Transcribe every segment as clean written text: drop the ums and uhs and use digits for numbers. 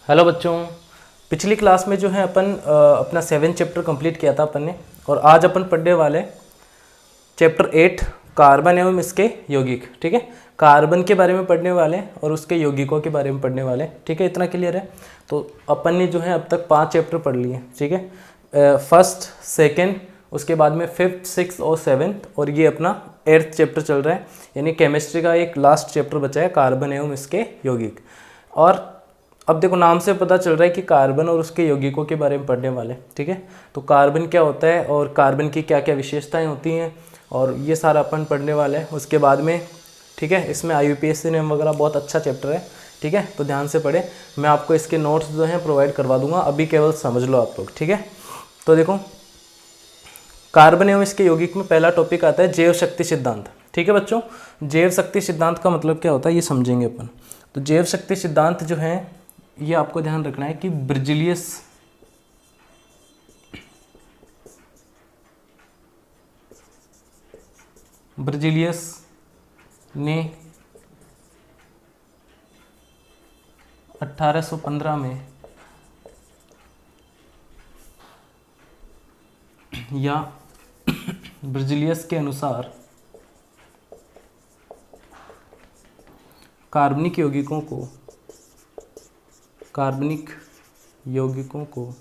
Hello बच्चों। पिछली class में जो है अपन अपना 7 चैप्टर कंप्लीट किया था अपन ने, और आज अपन पढ़ने वाले चैप्टर 8 कार्बन एवं इसके यौगिक। ठीक है, कार्बन के बारे में पढ़ने वाले और उसके यौगिकों के बारे में पढ़ने वाले। ठीक है, इतना क्लियर है। तो अपन ने जो है अब तक 5 चैप्टर पढ़ लिए। ठीक है, फर्स्ट, सेकेंड, उसके बाद में 5th, 6th और 7th, और ये अपना 8th चैप्टर चल रहा है। यानी केमिस्ट्री का एक लास्ट चैप्टर बचा है, कार्बन एवं इसके यौगिक। और अब देखो, नाम से पता चल रहा है कि कार्बन और उसके यौगिकों के बारे में पढ़ने वाले। ठीक है, तो कार्बन क्या होता है और कार्बन की क्या क्या विशेषताएं होती हैं, और ये सारा अपन पढ़ने वाले हैं उसके बाद में। ठीक है, इसमें IUPAC नेम वगैरह बहुत अच्छा चैप्टर है। ठीक है, तो ध्यान से पढ़े। मैं आपको इसके नोट्स जो हैं प्रोवाइड करवा दूंगा, अभी केवल समझ लो आप लोग। ठीक है, तो देखो, कार्बन एवं इसके यौगिक में पहला टॉपिक आता है जैव शक्ति सिद्धांत। ठीक है बच्चों, जैव शक्ति सिद्धांत का मतलब क्या होता है ये समझेंगे अपन। तो जैव शक्ति सिद्धांत जो है, ये आपको ध्यान रखना है कि ब्रजीलियस ने 1815 में, या ब्रजीलियस के अनुसार कार्बनिक यौगिकों को कार्बनिक यौगिकों को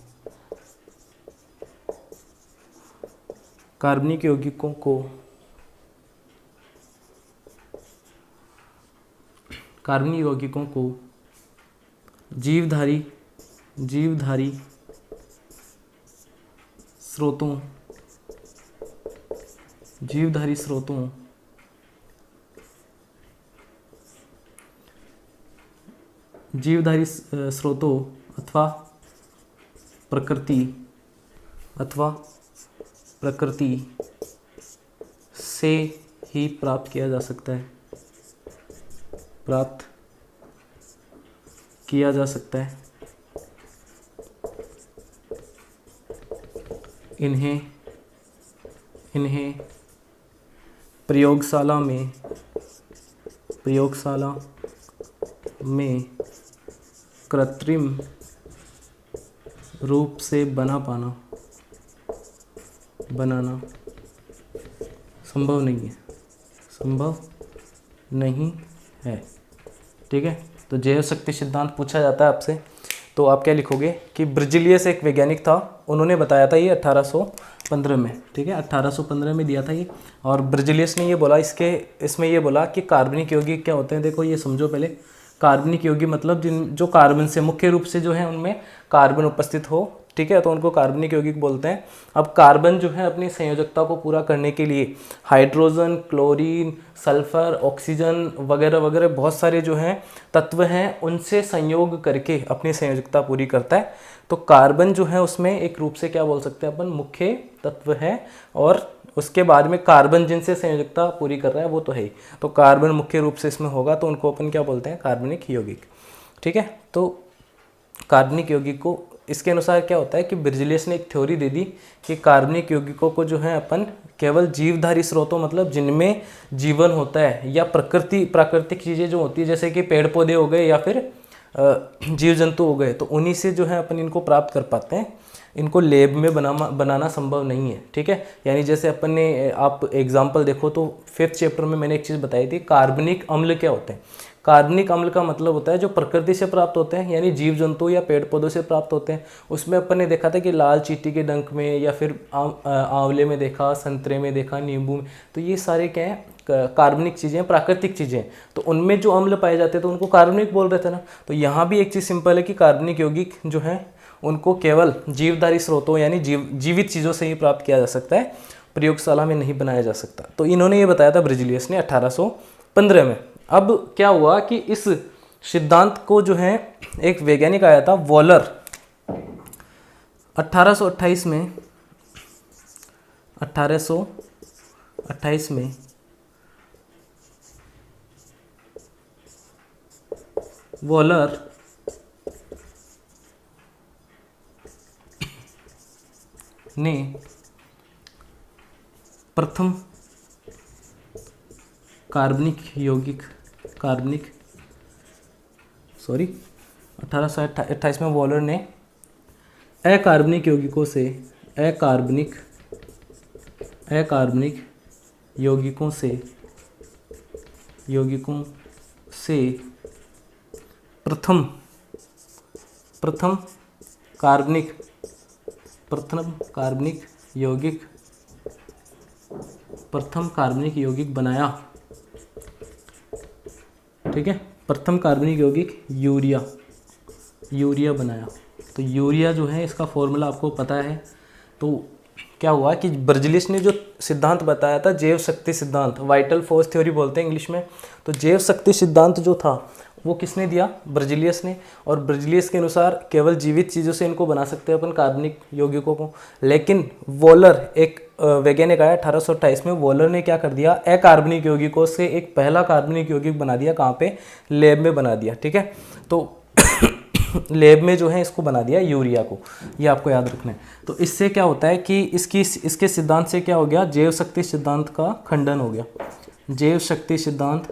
जीवधारी स्रोतों अथवा प्रकृति से ही प्राप्त किया जा सकता है। इन्हें प्रयोगशाला में कृत्रिम रूप से बनाना संभव नहीं है। ठीक है, तो जैव शक्ति सिद्धांत पूछा जाता है आपसे, तो आप क्या लिखोगे कि ब्रजीलियस एक वैज्ञानिक था, उन्होंने बताया था ये 1815 में। ठीक है, 1815 में दिया था ये। और ब्रजीलियस ने ये बोला, इसमें ये बोला कि कार्बनिक यौगिक क्या होते हैं। देखो, ये समझो पहले। कार्बनिक यौगिक मतलब जो कार्बन से मुख्य रूप से जो है उनमें कार्बन उपस्थित हो। ठीक है, तो उनको कार्बनिक यौगिक बोलते हैं। अब कार्बन जो है अपनी संयोजकता को पूरा करने के लिए हाइड्रोजन, क्लोरीन, सल्फर, ऑक्सीजन वगैरह वगैरह बहुत सारे जो हैं तत्व हैं, उनसे संयोग करके अपनी संयोजकता पूरी करता है। तो कार्बन जो है उसमें एक रूप से क्या बोल सकते हैं अपन, मुख्य तत्व है। और उसके बाद में कार्बन जिनसे संयोजकता पूरी कर रहा है वो तो है ही। तो कार्बन मुख्य रूप से इसमें होगा, तो उनको अपन क्या बोलते हैं, कार्बनिक यौगिक। ठीक है, तो कार्बनिक यौगिक को इसके अनुसार क्या होता है कि ब्रजीलियस ने एक थ्योरी दे दी कि कार्बनिक यौगिकों को जो है अपन केवल जीवधारी स्रोतों, मतलब जिनमें जीवन होता है, या प्राकृतिक चीज़ें जो होती है जैसे कि पेड़ पौधे हो गए या फिर जीव जंतु हो गए, तो उन्हीं से जो है अपन इनको प्राप्त कर पाते हैं। इनको लैब में बनाना संभव नहीं है। ठीक है, यानी जैसे अपन ने, आप एग्जाम्पल देखो तो 5th चैप्टर में मैंने एक चीज़ बताई थी, कार्बनिक अम्ल क्या होते हैं। कार्बनिक अम्ल का मतलब होता है जो प्रकृति से प्राप्त होते हैं, यानी जीव जंतु या पेड़ पौधों से प्राप्त होते हैं। उसमें अपन ने देखा था कि लाल चींटी के डंक में, या फिर आंवले में देखा, संतरे में देखा, नींबू में, तो ये सारे क्या हैं, कार्बनिक चीज़ें, प्राकृतिक चीज़ें। तो उनमें जो अम्ल पाए जाते हैं तो उनको कार्बनिक बोल रहे थे ना। तो यहाँ भी एक चीज़ सिंपल है कि कार्बनिक यौगिक जो है उनको केवल जीवधारी स्रोतों यानी जीवित चीज़ों से ही प्राप्त किया जा सकता है, प्रयोगशाला में नहीं बनाया जा सकता। तो इन्होंने ये बताया था ब्रजीलियस ने 1815 में। अब क्या हुआ कि इस सिद्धांत को जो है एक वैज्ञानिक आया था, वॉलर, 1828 में वॉलर ने प्रथम कार्बनिक 1828 में वॉलर ने अकार्बनिक यौगिकों से अकार्बनिक यौगिकों से प्रथम कार्बनिक यौगिक बनाया। ठीक है, प्रथम कार्बनिक यौगिक यूरिया बनाया। तो यूरिया जो है इसका फॉर्मूला आपको पता है। तो क्या हुआ कि बर्जिलियस ने जो सिद्धांत बताया था, जैव शक्ति सिद्धांत, वाइटल फोर्स थ्योरी बोलते हैं इंग्लिश में, तो जैव शक्ति सिद्धांत जो था वो किसने दिया? बर्जिलियस ने। और बर्जिलियस के अनुसार केवल जीवित चीज़ों से इनको बना सकते हैं अपन कार्बनिक यौगिकों को। लेकिन वॉलर एक वैज्ञानिक आया 1828 में, वॉलर ने क्या कर दिया? अकार्बनिक यौगिकों से एक पहला कार्बनिक यौगिक बना दिया। कहाँ पे? लैब में बना दिया। ठीक है, तो लैब में जो है इसको बना दिया यूरिया को, ये आपको याद रखना है। तो इससे क्या होता है कि इसके सिद्धांत से क्या हो गया? जैव शक्ति सिद्धांत का खंडन हो गया। जैव शक्ति सिद्धांत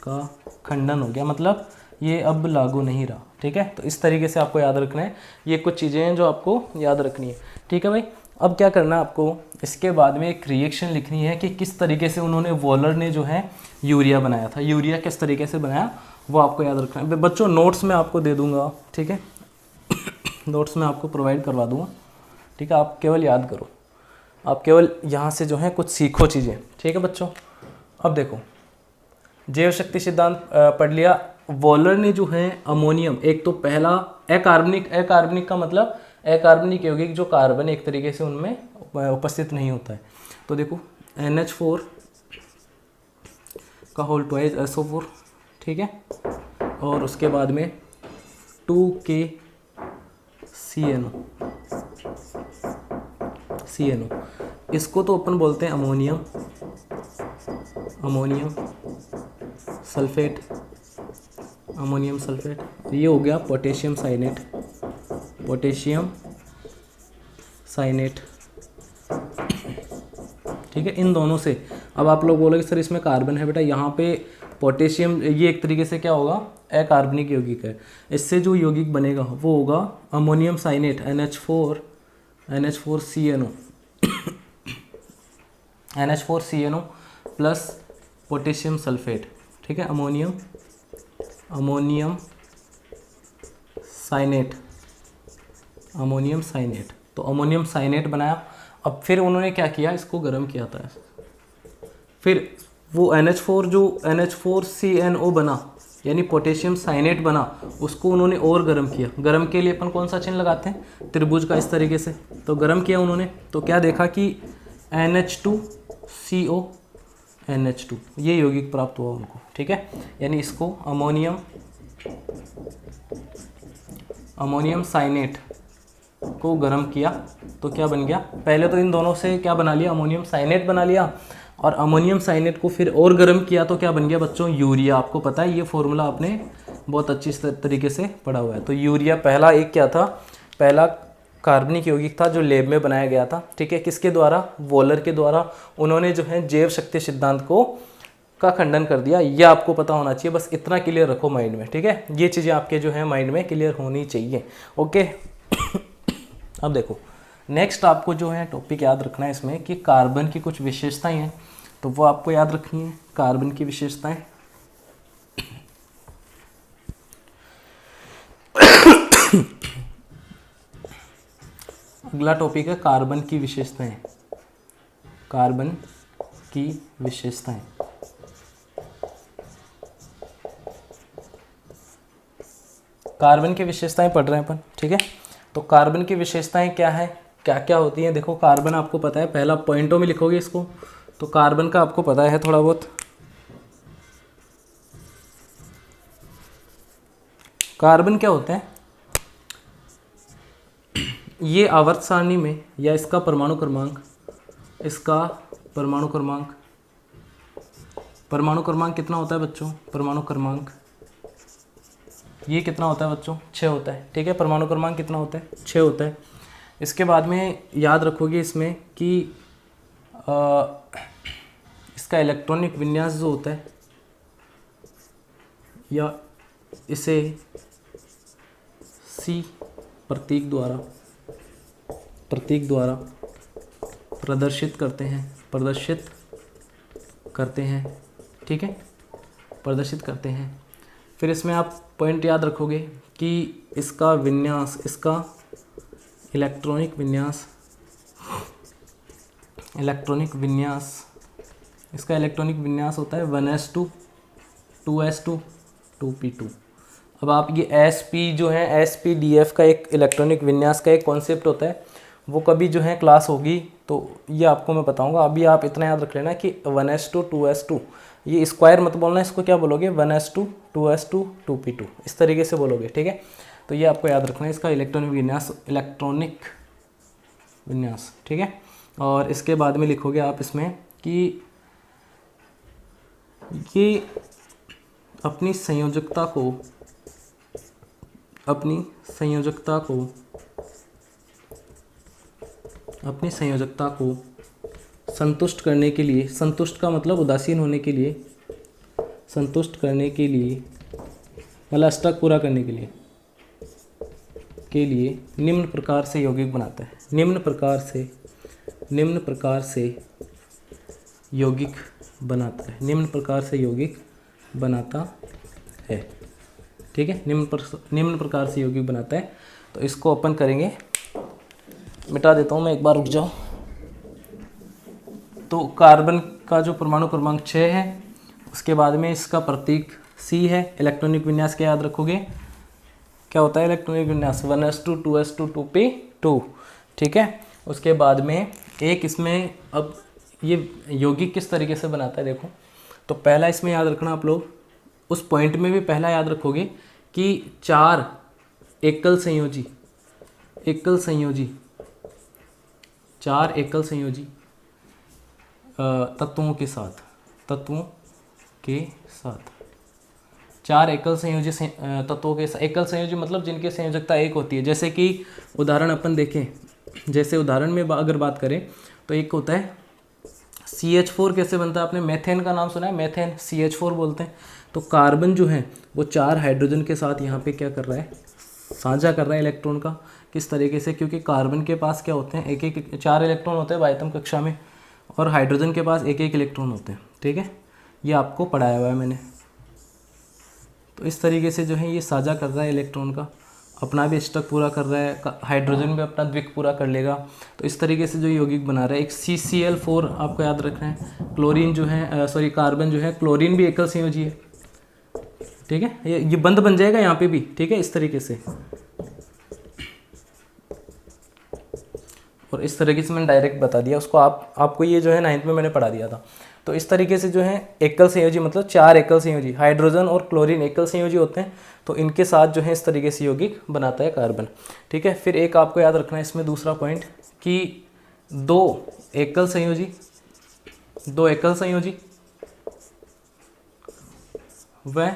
का खंडन हो गया, मतलब ये अब लागू नहीं रहा। ठीक है, तो इस तरीके से आपको याद रखना है। ये कुछ चीज़ें हैं जो आपको याद रखनी है। ठीक है भाई, अब क्या करना है आपको? इसके बाद में एक रिएक्शन लिखनी है कि किस तरीके से उन्होंने, वॉलर ने जो है यूरिया बनाया था। यूरिया किस तरीके से बनाया वो आपको याद रखना है। बच्चों नोट्स में आपको दे दूंगा। ठीक है, नोट्स में आपको प्रोवाइड करवा दूंगा। ठीक है, आप केवल याद करो, आप केवल यहाँ से जो है कुछ सीखो चीज़ें। ठीक है बच्चों, अब देखो जैव शक्ति सिद्धांत पढ़ लिया। वॉलर ने जो है अमोनियम, एक तो पहला अकार्बनिक का मतलब अकार्बनिक यौगिक जो कार्बन एक तरीके से उनमें उपस्थित नहीं होता है। तो देखो NH4 का होल ट्वाइस SO4। ठीक है, और उसके बाद में 2KCNO। इसको तो अपन बोलते हैं अमोनियम सल्फेट। ये हो गया पोटेशियम साइनेट। ठीक है, इन दोनों से अब आप लोग बोलोगे सर इसमें कार्बन है बेटा, यहाँ पे पोटेशियम, ये एक तरीके से क्या होगा? अकार्बनिक यौगिक है। इससे जो यौगिक बनेगा वो होगा ammonium cyanate NH4CNO plus potassium sulphate. ठीक है, अमोनियम साइनेट। तो अमोनियम साइनेट बनाया। अब फिर उन्होंने क्या किया? इसको गर्म किया था। फिर वो NH4CNO बना, यानी पोटेशियम साइनेट बना, उसको उन्होंने और गर्म किया। गर्म के लिए अपन कौन सा चिन्ह लगाते हैं? त्रिभुज का, इस तरीके से। तो गर्म किया उन्होंने, तो क्या देखा कि NH2CO NH2 ये यौगिक प्राप्त हुआ उनको। ठीक है, यानी इसको अमोनियम साइनेट को गर्म किया तो क्या बन गया? पहले तो इन दोनों से क्या बना लिया? अमोनियम साइनेट बना लिया, और अमोनियम साइनेट को फिर और गर्म किया तो क्या बन गया बच्चों? यूरिया। आपको पता है ये फॉर्मूला आपने बहुत अच्छी तरीके से पढ़ा हुआ है। तो यूरिया पहला एक क्या था? पहला कार्बनिक यौगिक था जो लैब में बनाया गया था। ठीक है, किसके द्वारा? वॉलर के द्वारा। उन्होंने जो है जैव शक्ति सिद्धांत का खंडन कर दिया। यह आपको पता होना चाहिए, बस इतना क्लियर रखो माइंड में। ठीक है, ये चीज़ें आपके जो है माइंड में क्लियर होनी चाहिए। ओके अब देखो नेक्स्ट आपको जो है टॉपिक याद रखना है इसमें कि कार्बन की कुछ विशेषताएं हैं, तो वो आपको याद रखनी है। कार्बन की विशेषताएं अगला टॉपिक है कार्बन की विशेषताएं। कार्बन की विशेषताएं, कार्बन की विशेषताएं पढ़ रहे हैं अपन। ठीक है, तो कार्बन की विशेषताएं क्या है, क्या क्या होती हैं? देखो कार्बन आपको पता है, पहला पॉइंटों में लिखोगे इसको, तो कार्बन का आपको पता है थोड़ा बहुत। कार्बन क्या होता है? ये आवर्त सारणी में या इसका परमाणु क्रमांक कितना होता है बच्चों? परमाणु क्रमांक ये कितना होता है बच्चों? 6 होता है। ठीक है, परमाणु क्रमांक कितना होता है? 6 होता है। इसके बाद में याद रखोगे इसमें कि इसका इसका इलेक्ट्रॉनिक विन्यास जो होता है, या इसे C प्रतीक द्वारा प्रदर्शित करते हैं, ठीक है, प्रदर्शित करते हैं। फिर इसमें आप पॉइंट याद रखोगे कि इसका विन्यास, इसका इलेक्ट्रॉनिक विन्यास, इसका इलेक्ट्रॉनिक विन्यास होता है 1s2 2s2 2p2। अब आप ये sp जो है spdf का एक इलेक्ट्रॉनिक विन्यास का एक कॉन्सेप्ट होता है, वो कभी जो है क्लास होगी तो ये आपको मैं बताऊंगा। अभी आप इतना याद रख लेना कि 1s2 2s2, ये स्क्वायर मत बोलना, इसको क्या बोलोगे 1s2 2s2 2p2, इस तरीके से बोलोगे, ठीक है। तो ये आपको याद रखना है, इसका इलेक्ट्रॉनिक विन्यास, ठीक है। और इसके बाद में लिखोगे आप इसमें कि ये अपनी संयोजकता को संतुष्ट करने के लिए, संतुष्ट का मतलब उदासीन होने के लिए, संतुष्ट करने के लिए मतलब अष्टक पूरा करने के लिए निम्न प्रकार से यौगिक बनाता है, निम्न प्रकार से यौगिक बनाता है, निम्न प्रकार से यौगिक बनाता है, ठीक है, निम्न प्रकार से यौगिक बनाता है। तो इसको अपन करेंगे, मिटा देता हूँ मैं, एक बार रुक जाओ। तो कार्बन का जो परमाणु क्रमांक 6 है, उसके बाद में इसका प्रतीक C है। इलेक्ट्रॉनिक विन्यास क्या याद रखोगे, क्या होता है इलेक्ट्रॉनिक विन्यास 1s2 2s2 2p2, ठीक है। उसके बाद में एक इसमें, अब ये यौगिक किस तरीके से बनाता है देखो, तो पहला इसमें याद रखना आप लोग, उस पॉइंट में भी पहला याद रखोगे कि 4 एकल संयोजी 4 एकल संयोजी तत्वों के साथ 4 एकल संयोजी तत्वों के साथ, एकल संयोजी मतलब जिनकी संयोजकता एक होती है। जैसे कि उदाहरण अपन देखें, जैसे उदाहरण में अगर बात करें तो एक होता है CH4, कैसे बनता है, आपने मेथेन का नाम सुना है, मेथेन CH4 बोलते हैं। तो कार्बन जो है वो 4 हाइड्रोजन के साथ यहाँ पे क्या कर रहा है, साझा कर रहा है इलेक्ट्रॉन का। किस तरीके से, क्योंकि कार्बन के पास क्या होते हैं, एक 4 इलेक्ट्रॉन होते हैं बाह्यतम कक्षा में, और हाइड्रोजन के पास एक इलेक्ट्रॉन होते हैं, ठीक है, ये आपको पढ़ाया हुआ है मैंने। तो इस तरीके से जो है ये साझा कर रहा है इलेक्ट्रॉन का, अपना भी अष्टक पूरा कर रहा है, हाइड्रोजन भी अपना द्विक पूरा कर लेगा। तो इस तरीके से जो यौगिक बना रहा है। एक CCl4 आपको याद रखना है, क्लोरीन जो है कार्बन जो है, क्लोरीन भी एकल संयोजी है, ठीक है, ये बंद बन जाएगा यहाँ पे भी, ठीक है, इस तरीके से। और इस तरीके से मैंने डायरेक्ट बता दिया उसको, आपको ये जो है 9th में मैंने पढ़ा दिया था। तो इस तरीके से जो है एकल संयोजी मतलब 4 एकल संयोजी, हाइड्रोजन और क्लोरीन एकल संयोजी होते हैं, तो इनके साथ जो है इस तरीके से यौगिक बनाता है कार्बन, ठीक है। फिर एक आपको याद रखना है इसमें दूसरा पॉइंट कि 2 एकल संयोजी व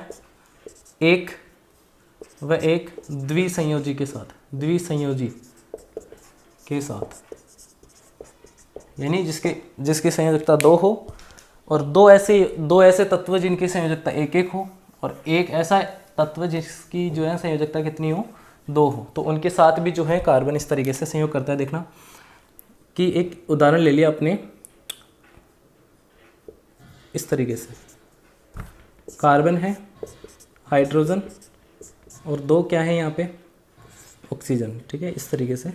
एक द्विसंयोजी के साथ, यानी जिसकी संयोजकता 2 हो, और दो ऐसे तत्व जिनकी संयोजकता 1 हो, और एक ऐसा तत्व जिसकी जो है संयोजकता कितनी हो, 2 हो, तो उनके साथ भी जो है कार्बन इस तरीके से संयोग करता है। देखना कि एक उदाहरण ले लिया आपने, इस तरीके से कार्बन है, हाइड्रोजन, और 2 क्या है यहाँ पे, ऑक्सीजन, ठीक है। इस तरीके से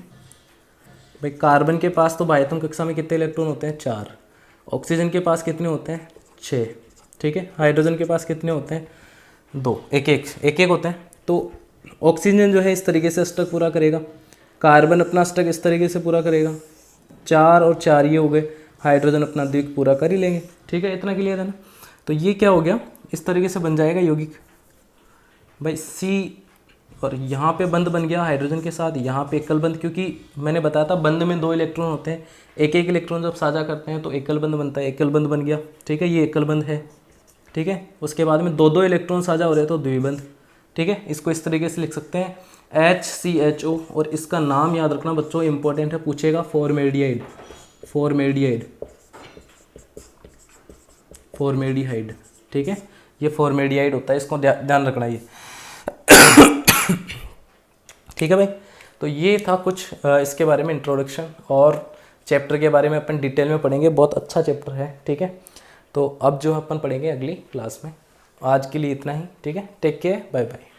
भाई कार्बन के पास तो बाह्यतम कक्षा में कितने इलेक्ट्रॉन होते हैं, 4, ऑक्सीजन के पास कितने होते हैं, 6, ठीक है, हाइड्रोजन के पास कितने होते हैं, 2, एक होते हैं। तो ऑक्सीजन जो है इस तरीके से अष्टक पूरा करेगा, कार्बन अपना अष्टक इस तरीके से पूरा करेगा, 4 और 4 ये हो गए, हाइड्रोजन अपना द्विक पूरा कर ही लेंगे, ठीक है, इतना क्लियर है ना। तो ये क्या हो गया, इस तरीके से बन जाएगा यौगिक भाई C, और यहाँ पे बंद बन गया हाइड्रोजन के साथ, यहाँ पे एकल बंद, क्योंकि मैंने बताया था बंद में 2 इलेक्ट्रॉन होते हैं, एक इलेक्ट्रॉन जब साझा करते हैं तो एकल बंद बनता है, एकल बंद बन गया, ठीक है, ये एकल बंद है, ठीक है। उसके बाद में 2 इलेक्ट्रॉन साझा हो रहे हैं तो द्विबंध, ठीक है। इसको इस तरीके से लिख सकते हैं HCHO, और इसका नाम याद रखना बच्चों, इंपॉर्टेंट है, पूछेगा, फॉर्मेल्डिहाइड। फॉर्मेल्डिहाइड, ठीक है, ये फॉर्मेल्डिहाइड होता है, इसको ध्यान रखना ये। ठीक है भाई, तो ये था कुछ इसके बारे में इंट्रोडक्शन, और चैप्टर के बारे में अपन डिटेल में पढ़ेंगे, बहुत अच्छा चैप्टर है, ठीक है। तो अब जो अपन पढ़ेंगे अगली क्लास में, आज के लिए इतना ही, ठीक है। Take care, bye bye.